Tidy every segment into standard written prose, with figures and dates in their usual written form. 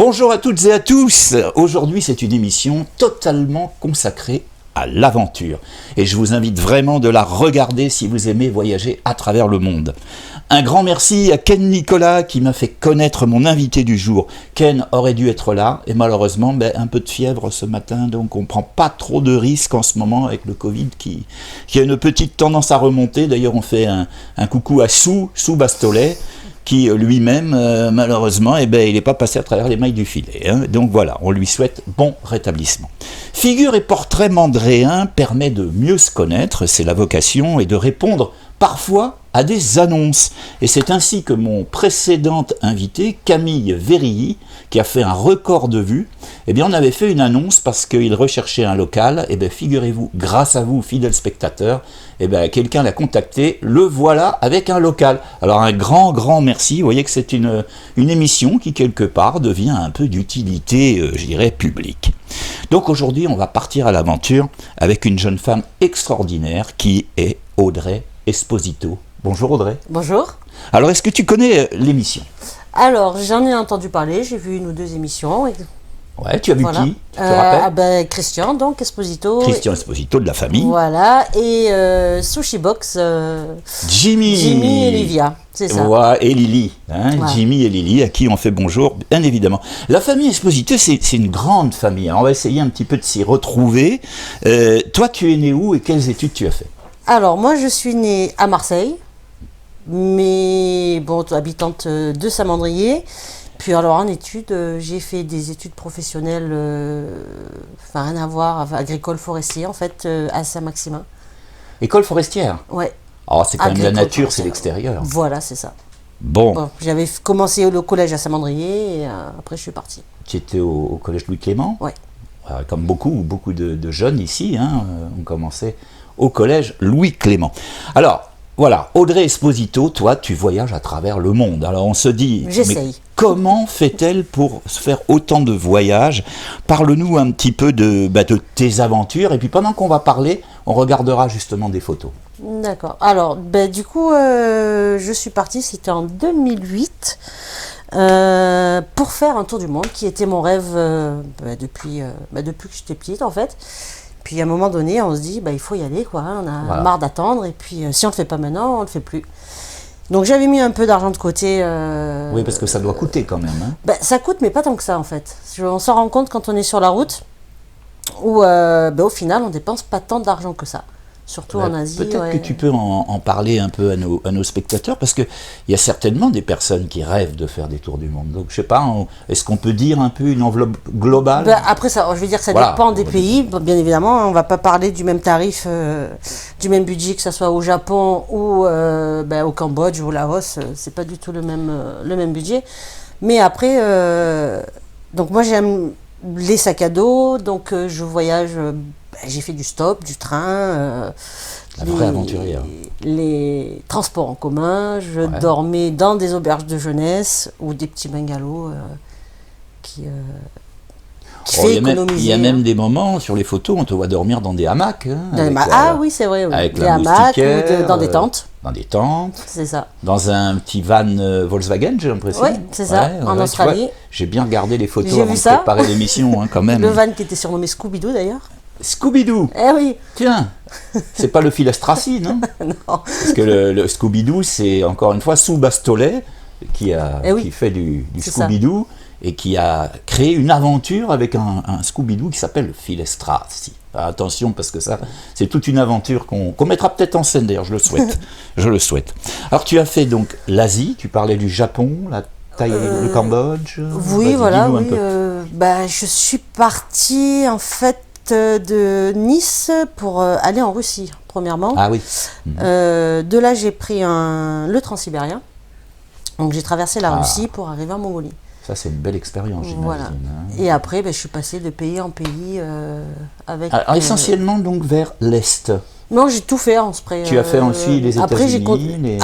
Bonjour à toutes et à tous. Aujourd'hui, c'est une émission totalement consacrée à l'aventure. Et je vous invite vraiment de la regarder si vous aimez voyager à travers le monde. Un grand merci à Ken Nicolas qui m'a fait connaître mon invité du jour. Ken aurait dû être là et malheureusement, un peu de fièvre ce matin, donc on ne prend pas trop de risques en ce moment avec le Covid qui a une petite tendance à remonter. D'ailleurs, on fait un coucou à Sou Bastolet, qui lui-même, malheureusement, il n'est pas passé à travers les mailles du filet. Donc voilà, on lui souhaite bon rétablissement. Figure et portrait mandréen permet de mieux se connaître, c'est la vocation, et de répondre parfois à des annonces. Et c'est ainsi que mon précédent invité, Camille Vérilly, qui a fait un record de vues, on avait fait une annonce parce qu'il recherchait un local. Figurez-vous, grâce à vous, fidèles spectateurs, quelqu'un l'a contacté, le voilà avec un local. Alors un grand merci, vous voyez que c'est une émission qui quelque part devient un peu d'utilité, je dirais, publique. Donc aujourd'hui, on va partir à l'aventure avec une jeune femme extraordinaire qui est Audrey Esposito. Bonjour Audrey. Bonjour. Alors est-ce que tu connais l'émission ? Alors j'en ai entendu parler, j'ai vu une ou deux émissions. Ouais, tu as vu qui ? Tu te rappelles ? Christian, donc Esposito. Christian Esposito de la famille. Voilà, et Sushi Box, Jimmy et Livia, c'est ça. Ouais, et Lily, Ouais. Jimmy et Lily, à qui on fait bonjour, bien évidemment. La famille Esposito, c'est une grande famille. Alors, on va essayer un petit peu de s'y retrouver. Toi, tu es né où et quelles études tu as fait ? Alors moi je suis née à Marseille, mais habitante de Saint-Mandrier. Puis alors en études, j'ai fait des études professionnelles, rien à voir, agricole forestier en fait, à Saint-Maximin. École forestière ? Ouais. Oh, c'est quand même la nature, forestière. c'est l'extérieur. Voilà, c'est ça. Bon, j'avais commencé le collège à Saint-Mandrier et après je suis partie. tu étais au collège Louis Clément ? Ouais. Comme beaucoup de jeunes ici, ont commencé au collège Louis Clément. Alors, voilà, Audrey Esposito, toi, tu voyages à travers le monde. Alors, on se dit, j'essaye. Mais comment fait-elle pour se faire autant de voyages ? Parle-nous un petit peu de tes aventures. Et puis, pendant qu'on va parler, on regardera justement des photos. D'accord. Alors, du coup, je suis partie, c'était en 2008, pour faire un tour du monde, qui était mon rêve depuis que j'étais petite, en fait. Puis à un moment donné, on se dit, il faut y aller, quoi. On a marre d'attendre, et puis si on ne le fait pas maintenant, on ne le fait plus. Donc j'avais mis un peu d'argent de côté. Oui, parce que ça doit coûter quand même. Ça coûte, mais pas tant que ça, en fait. On s'en rend compte quand on est sur la route, où au final, on dépense pas tant d'argent que ça. Surtout en Asie. Peut-être que tu peux en parler un peu à nos spectateurs, parce qu'il y a certainement des personnes qui rêvent de faire des tours du monde. Donc, je sais pas, est-ce qu'on peut dire un peu une enveloppe globale ? Après, ça, je veux dire, ça dépend des pays. Bien évidemment, on ne va pas parler du même tarif, du même budget, que ce soit au Japon ou au Cambodge ou au Laos. C'est pas du tout le même budget. Mais après, donc moi, j'aime les sacs à dos. Donc, je voyage... j'ai fait du stop, du train, vraie aventurière. Les transports en commun. Je dormais dans des auberges de jeunesse ou des petits bungalows qui fait économiser. Il y a même des moments sur les photos, on te voit dormir dans des hamacs. Oui, c'est vrai. Oui. Avec des hamacs ou dans des tentes. Dans des tentes. C'est ça. Dans un petit van Volkswagen, j'ai l'impression. Oui, c'est ça, en Australie. Vois, j'ai bien regardé les photos avant de préparer l'émission, quand même. Le van qui était surnommé Scooby-Doo, d'ailleurs. Scooby-Doo. Eh oui. Tiens, c'est pas le Filastrassi, non ? Non. Parce que le Scooby-Doo, c'est encore une fois Sou Bastolet qui fait du Scooby-Doo et qui a créé une aventure avec un Scooby-Doo qui s'appelle le Filastrassi. Attention, parce que ça, c'est toute une aventure qu'on mettra peut-être en scène, d'ailleurs, je le souhaite. Je le souhaite. Alors, tu as fait donc l'Asie, tu parlais du Japon, la Thaïlande, le Cambodge. Oui, voilà. Oui, je suis partie, en fait, de Nice pour aller en Russie, premièrement. Ah oui. De là, j'ai pris le transsibérien. Donc, j'ai traversé la Russie pour arriver en Mongolie. Ça, c'est une belle expérience, j'imagine. Voilà. Et après, je suis passée de pays en pays avec... Alors, essentiellement, donc, vers l'Est. Non, j'ai tout fait en spray. Tu as fait aussi les États-Unis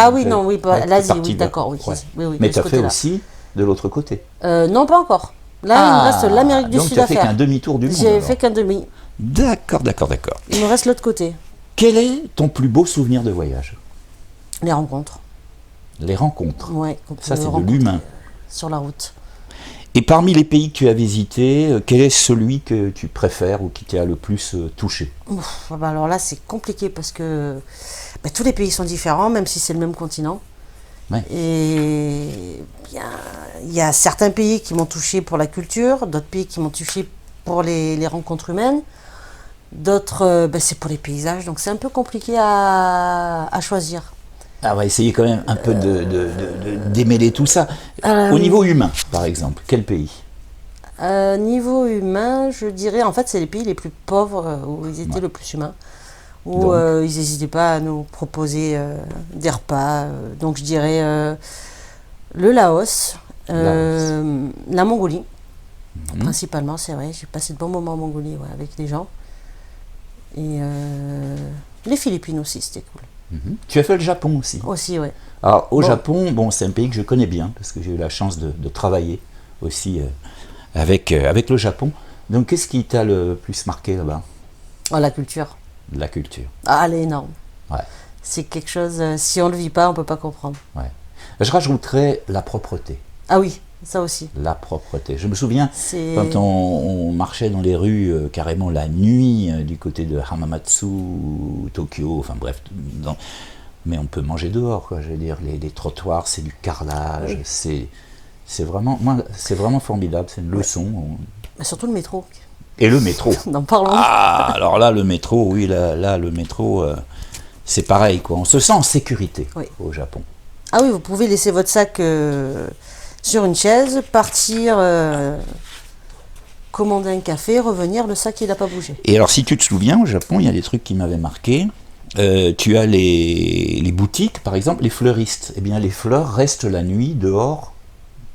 l'Asie, oui, d'accord. Oui, oui, mais tu as fait aussi de l'autre côté. Non, pas encore. Là, il me reste l'Amérique du Sud à faire. Donc, tu as fait qu'un demi-tour du monde. J'ai fait qu'un demi. D'accord. Il me reste l'autre côté. Quel est ton plus beau souvenir de voyage ? Les rencontres. Les rencontres. Ouais. Ça, c'est de l'humain. Sur la route. Et parmi les pays que tu as visités, quel est celui que tu préfères ou qui t'a le plus touché? Alors là, c'est compliqué parce que tous les pays sont différents, même si c'est le même continent. Ouais. Et il y a certains pays qui m'ont touché pour la culture, d'autres pays qui m'ont touché pour les rencontres humaines, d'autres, c'est pour les paysages. Donc c'est un peu compliqué à choisir. On va essayer quand même un peu de démêler tout ça. Au niveau humain, par exemple, quel pays? Niveau humain, je dirais, en fait, c'est les pays les plus pauvres où ils étaient le plus humains, où ils n'hésitaient pas à nous proposer des repas. Donc je dirais le Laos, la Mongolie, principalement, c'est vrai. J'ai passé de bons moments en Mongolie avec les gens. Et les Philippines aussi, c'était cool. Tu as fait le Japon aussi. Aussi, oui. Alors, au Japon, c'est un pays que je connais bien, parce que j'ai eu la chance de travailler aussi avec le Japon. Donc, qu'est-ce qui t'a le plus marqué là-bas? La culture. La culture. Ah, elle est énorme. Ouais. C'est quelque chose, si on ne le vit pas, on ne peut pas comprendre. Ouais. Je rajouterais la propreté. Ah oui, ça aussi. La propreté. Je me souviens, quand on marchait dans les rues, carrément la nuit, du côté de Hamamatsu, Tokyo, enfin bref, mais on peut manger dehors, quoi, je veux dire, les trottoirs, c'est du carrelage, c'est vraiment formidable, c'est une leçon. Mais surtout le métro. Et le métro. N'en parlons. Ah, alors là, le métro, oui, là le métro, c'est pareil, quoi. On se sent en sécurité au Japon. Ah oui, vous pouvez laisser votre sac sur une chaise, partir, commander un café, revenir, le sac il n'a pas bougé. Et alors si tu te souviens, au Japon, il y a des trucs qui m'avaient marqué. Tu as les boutiques, par exemple, les fleuristes. Eh bien, les fleurs restent la nuit dehors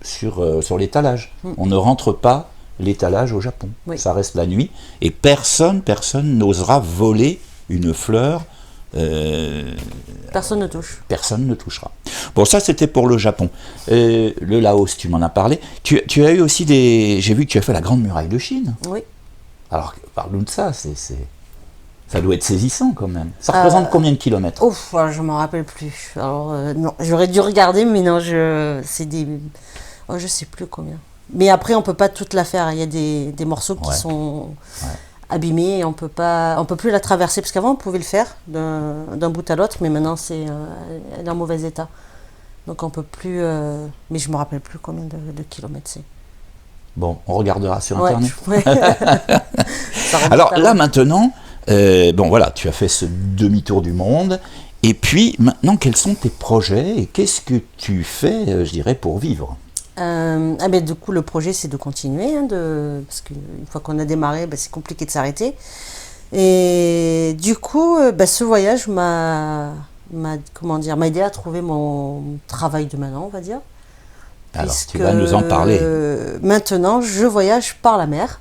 sur l'étalage. On ne rentre pas l'étalage au Japon. Oui. Ça reste la nuit. Et personne n'osera voler une fleur. Personne ne touche. Personne ne touchera. Bon, ça c'était pour le Japon. Le Laos, tu m'en as parlé. Tu as eu aussi j'ai vu que tu as fait la Grande Muraille de Chine. Oui. Alors, parle-nous de ça. Ça doit être saisissant quand même. Ça représente combien de kilomètres? Ouf, je m'en rappelle plus. Alors, non, j'aurais dû regarder, mais non, je sais plus combien. Mais après, on peut pas toute la faire. Il y a des morceaux qui sont abîmés et on peut plus la traverser. Parce qu'avant, on pouvait le faire d'un bout à l'autre, mais maintenant, elle est en mauvais état. Donc, on peut plus. Mais je me rappelle plus combien de kilomètres c'est. Bon, on regardera sur Internet. Ouais. Alors là, maintenant, voilà, tu as fait ce demi-tour du monde. Et puis, maintenant, quels sont tes projets et qu'est-ce que tu fais, je dirais, pour vivre? Du coup, le projet, c'est de continuer, parce qu'une fois qu'on a démarré, c'est compliqué de s'arrêter. Et du coup, ce voyage m'a aidé à trouver mon travail de maintenant, on va dire. Alors, tu vas nous en parler. Maintenant, je voyage par la mer.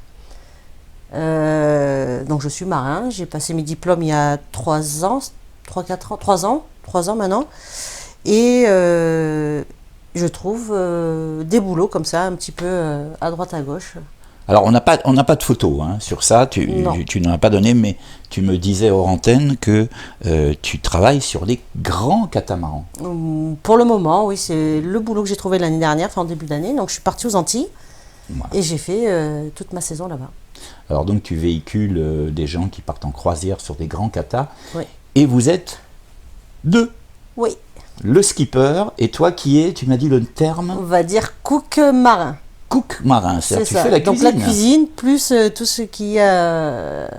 Donc, je suis marin. J'ai passé mes diplômes il y a 3 ans maintenant. Et je trouve des boulots comme ça, un petit peu à droite à gauche. Alors, on n'a pas de photos sur ça, tu n'en as pas donné, mais tu me disais hors antenne que tu travailles sur des grands catamarans. Pour le moment, oui, c'est le boulot que j'ai trouvé l'année dernière, en début d'année. Donc, je suis partie aux Antilles et j'ai fait toute ma saison là-bas. Alors, donc, tu véhicules des gens qui partent en croisière sur des grands catas. Oui. Et vous êtes 2. Oui. Le skipper et toi qui es, tu m'as dit le terme? On va dire cook marin. Cook marin, c'est-à-dire tu fais la cuisine. Donc la cuisine plus tout ce qui a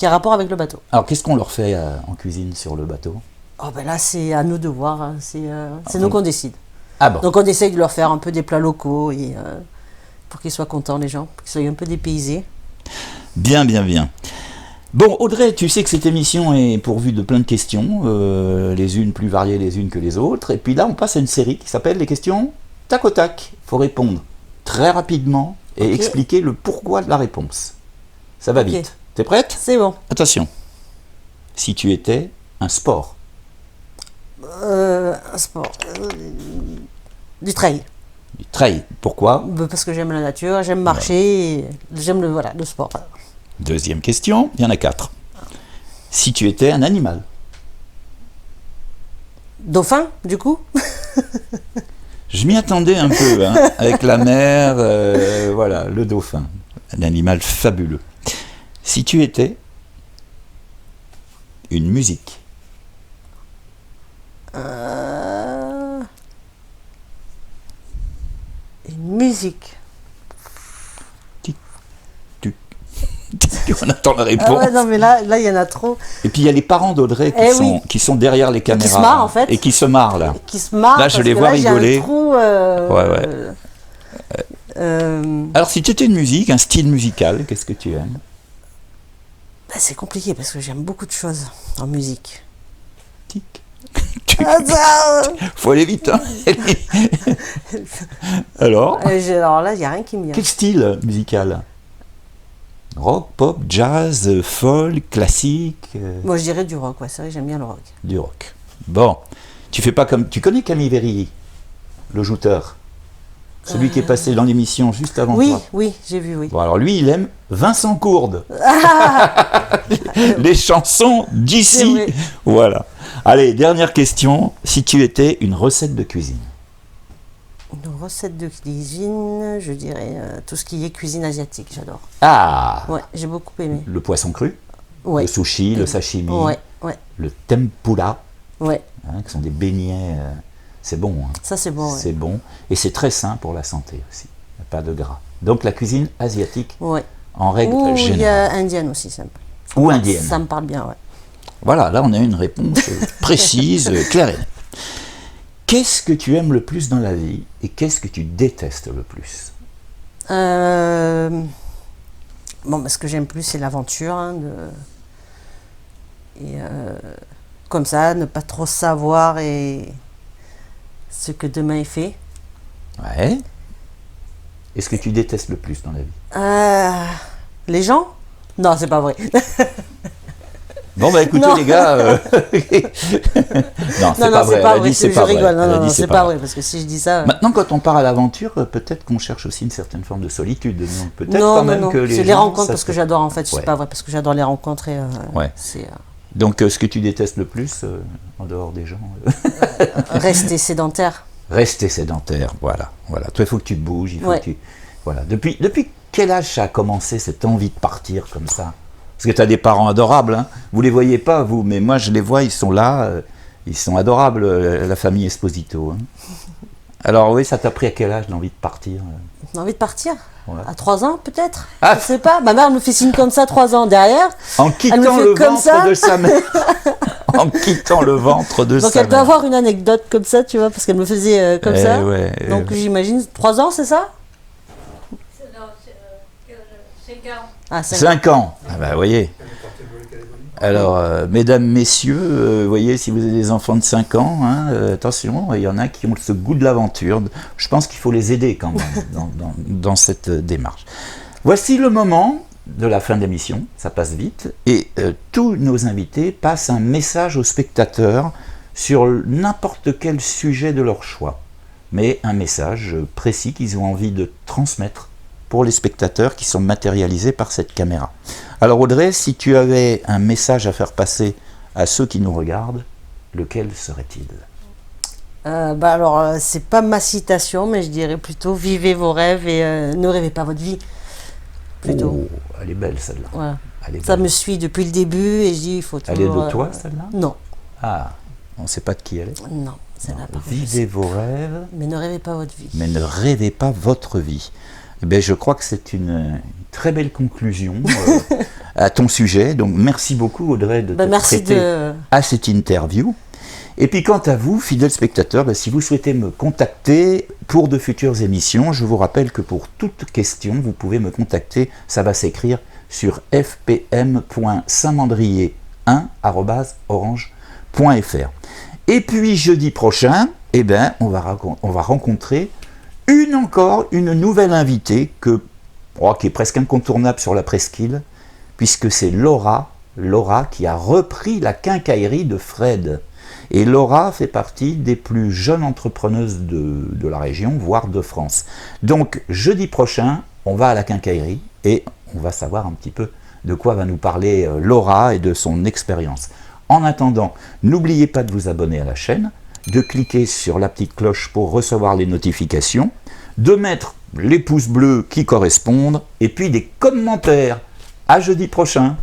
rapport avec le bateau. Alors qu'est-ce qu'on leur fait en cuisine sur le bateau? Là c'est à nous de voir, c'est nous qu'on décide. Ah bon. Donc on essaye de leur faire un peu des plats locaux et pour qu'ils soient contents les gens, pour qu'ils soient un peu dépaysés. Bien. Bon, Audrey, tu sais que cette émission est pourvue de plein de questions, les unes plus variées les unes que les autres. Et puis là, on passe à une série qui s'appelle les questions tac au tac. Il faut répondre très rapidement et expliquer le pourquoi de la réponse. Ça va vite. T'es prête? C'est bon. Attention. Si tu étais un sport. Un sport. Du trail. Du trail. Pourquoi? Parce que j'aime la nature, j'aime marcher, j'aime le sport. Deuxième question, il y en a 4. Si tu étais un animal. Dauphin, du coup. Je m'y attendais un peu, hein, avec la mer, voilà, le dauphin, un animal fabuleux. Si tu étais une musique, Une musique. On attend la réponse. Ah ouais, non, mais là, il y en a trop. Et puis il y a les parents d'Audrey qui sont derrière les caméras. Qui se marrent, en fait. Et qui se marrent, là. Qui se marrent. Là, je les vois rigoler. J'ai un trou, Alors, si tu étais une musique, un style musical, qu'est-ce que tu aimes? C'est compliqué parce que j'aime beaucoup de choses en musique. Tic. Faut aller vite, hein. Alors là, il n'y a rien qui me vient. Quel style musical? Rock, pop, jazz, folk, classique? Moi, je dirais du rock, ouais, c'est vrai, j'aime bien le rock. Du rock. Bon, tu fais pas comme... Tu connais Camille Vérilly, le jouteur? Celui qui est passé dans l'émission juste avant toi. Oui, j'ai vu, oui. Bon, alors lui, il aime Vincent Courde. Les chansons d'ici. Voilà. Allez, dernière question. Si tu étais une recette de cuisine? Une recette de cuisine, je dirais tout ce qui est cuisine asiatique, j'adore. Ah! Ouais, j'ai beaucoup aimé. Le poisson cru? Ouais. Le sushi, le sashimi? Ouais. Le tempura? Ouais. Hein, qui sont des beignets... c'est bon. Hein. Ça, c'est bon. C'est bon. Et c'est très sain pour la santé aussi. Il n'y a pas de gras. Donc la cuisine asiatique, en règle générale. Il y a indienne aussi, ça me... Ou indienne. Ça me parle bien, ouais. Voilà, là on a une réponse précise, claire et nette. Qu'est-ce que tu aimes le plus dans la vie et qu'est-ce que tu détestes le plus? Ce que j'aime plus, c'est l'aventure. Hein, comme ça, ne pas trop savoir ce que demain est fait. Ouais. Et ce que tu détestes le plus dans la vie? Les gens? Non, c'est pas vrai. Bon, bah écoutez, les gars. Non, c'est pas vrai. Elle dit c'est pas vrai. Je rigole. Non, c'est pas vrai, parce que si je dis ça. Maintenant, quand on part à l'aventure, peut-être qu'on cherche aussi une certaine forme de solitude. Peut-être quand même que c'est les rencontres, parce que j'adore, en fait. C'est pas vrai, parce que j'adore les rencontrer. Donc, ce que tu détestes le plus, en dehors des gens? Rester sédentaire. Rester sédentaire, voilà. Toi, il faut que tu te bouges. Il faut que tu... Voilà. Depuis quel âge ça a commencé, cette envie de partir comme ça? Parce que tu as des parents adorables, hein. Vous les voyez pas, vous, mais moi je les vois, ils sont là, ils sont adorables, la famille Esposito. Hein. Alors oui, ça t'a pris à quel âge l'envie de partir? L'envie de partir? Ouais. À 3 ans peut-être? Je sais pas, ma mère me fait signe comme ça 3 ans derrière. En quittant le ventre de sa mère. En quittant le ventre de sa mère. Donc elle doit avoir une anecdote comme ça, tu vois, parce qu'elle me faisait comme ça. Donc j'imagine 3 ans, c'est ça? Non, 5 ans. Ah, 5 ans. Ah bah, vous voyez. Alors, mesdames, messieurs, voyez, si vous avez des enfants de 5 ans, hein, attention, il y en a qui ont ce goût de l'aventure. Je pense qu'il faut les aider quand même dans cette démarche. Voici le moment de la fin de l'émission, ça passe vite, et tous nos invités passent un message aux spectateurs sur n'importe quel sujet de leur choix, mais un message précis qu'ils ont envie de transmettre pour les spectateurs qui sont matérialisés par cette caméra. Alors Audrey, si tu avais un message à faire passer à ceux qui nous regardent, lequel serait-il? Alors, c'est pas ma citation, mais je dirais plutôt vivez vos rêves et ne rêvez pas votre vie. Plutôt. Oh, elle est belle celle-là. Voilà. Ça me suit depuis le début et je dis il faut toujours... Elle est de toi celle-là? Non. Ah, on ne sait pas de qui elle est? Non, celle-là pas. Vivez vos rêves. Mais ne rêvez pas votre vie. Mais ne rêvez pas votre vie. Eh bien, je crois que c'est une très belle conclusion à ton sujet. Donc, merci beaucoup, Audrey, de te prêter à cette interview. Et puis, quant à vous, fidèles spectateurs, si vous souhaitez me contacter pour de futures émissions, je vous rappelle que pour toute question, vous pouvez me contacter. Ça va s'écrire sur fpm.saint-mandrier1@orange.fr. Et puis, jeudi prochain, on va rencontrer une nouvelle invitée qui est presque incontournable sur la presqu'île, puisque c'est Laura qui a repris la quincaillerie de Fred. Et Laura fait partie des plus jeunes entrepreneuses de la région, voire de France. Donc, jeudi prochain, on va à la quincaillerie et on va savoir un petit peu de quoi va nous parler Laura et de son expérience. En attendant, n'oubliez pas de vous abonner à la chaîne, de cliquer sur la petite cloche pour recevoir les notifications, de mettre les pouces bleus qui correspondent, et puis des commentaires. À jeudi prochain.